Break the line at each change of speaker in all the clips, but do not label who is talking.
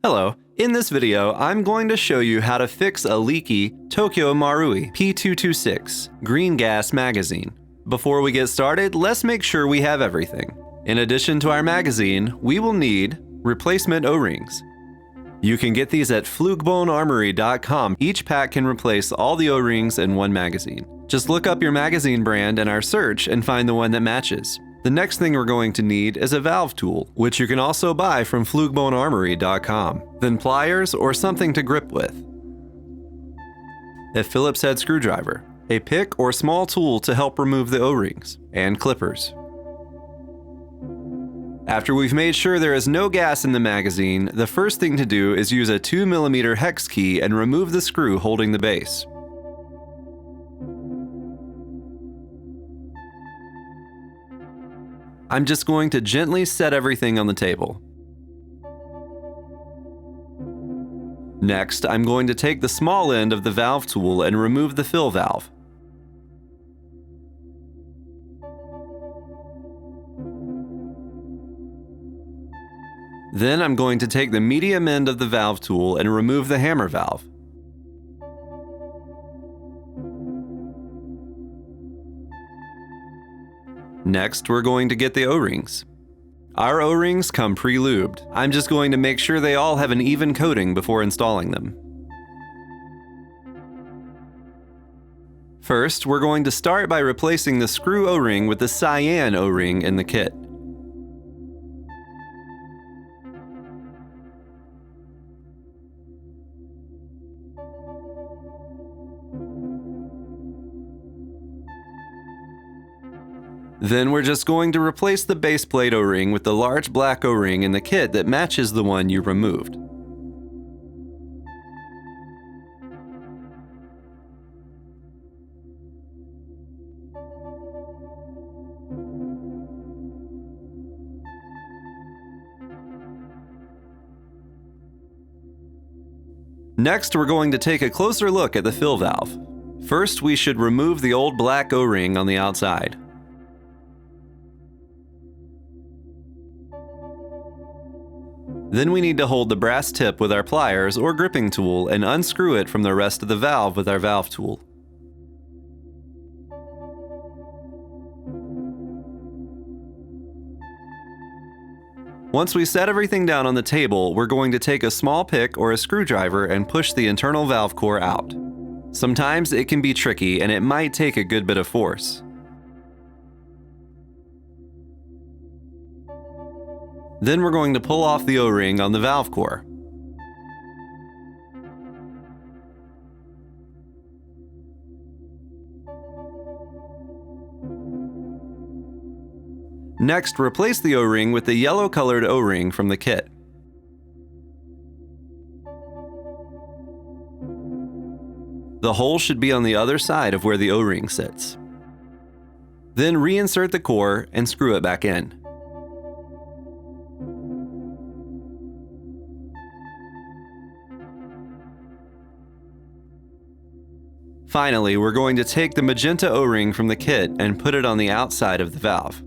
Hello, in this video I'm going to show you how to fix a leaky Tokyo Marui P226 green gas magazine. Before we get started, let's make sure we have everything. In addition to our magazine, we will need replacement O-rings. You can get these at flugebonearmory.com. Each pack can replace all the O-rings in one magazine. Just look up your magazine brand in our search and find the one that matches. The next thing we're going to need is a valve tool, which you can also buy from flugebonearmory.com. Then pliers or something to grip with. A Phillips head screwdriver, a pick or small tool to help remove the O-rings, and clippers. After we've made sure there is no gas in the magazine, the first thing to do is use a 2mm hex key and remove the screw holding the base. I'm just going to gently set everything on the table. Next, I'm going to take the small end of the valve tool and remove the fill valve. Then I'm going to take the medium end of the valve tool and remove the hammer valve. Next, we're going to get the O-rings. Our O-rings come pre-lubed. I'm just going to make sure they all have an even coating before installing them. First, we're going to start by replacing the screw O-ring with the cyan O-ring in the kit. Then we're just going to replace the base plate O-ring with the large black O-ring in the kit that matches the one you removed. Next, we're going to take a closer look at the fill valve. First, we should remove the old black O-ring on the outside. Then we need to hold the brass tip with our pliers or gripping tool and unscrew it from the rest of the valve with our valve tool. Once we set everything down on the table, we're going to take a small pick or a screwdriver and push the internal valve core out. Sometimes it can be tricky and it might take a good bit of force. Then we're going to pull off the O-ring on the valve core. Next, replace the O-ring with the yellow-colored O-ring from the kit. The hole should be on the other side of where the O-ring sits. Then reinsert the core and screw it back in. Finally, we're going to take the magenta O-ring from the kit and put it on the outside of the valve.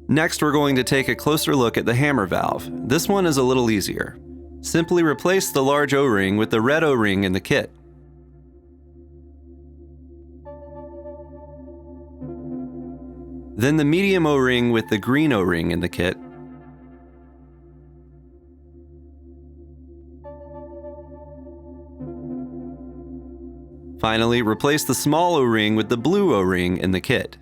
Next, we're going to take a closer look at the hammer valve. This one is a little easier. Simply replace the large O-ring with the red O-ring in the kit. Then the medium O-ring with the green O-ring in the kit. Finally, replace the small O-ring with the blue O-ring in the kit.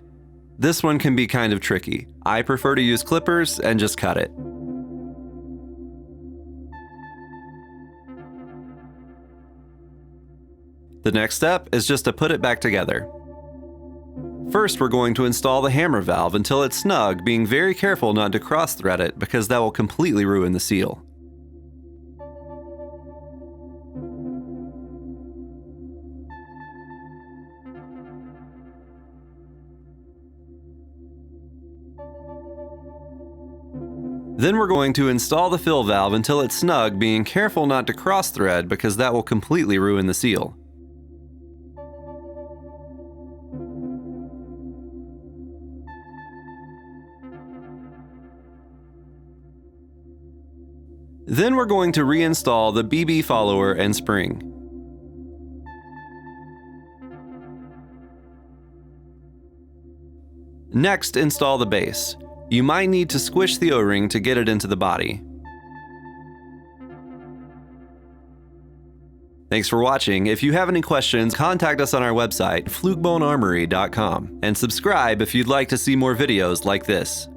This one can be kind of tricky. I prefer to use clippers and just cut it. The next step is just to put it back together. First, we're going to install the hammer valve until it's snug, being very careful not to cross-thread it because that will completely ruin the seal. Then we're going to install the fill valve until it's snug, being careful not to cross-thread because that will completely ruin the seal. Then we're going to reinstall the BB follower and spring. Next, install the base. You might need to squish the O-ring to get it into the body. Thanks for watching. If you have any questions, contact us on our website, flukebonearmory.com, and subscribe if you'd like to see more videos like this.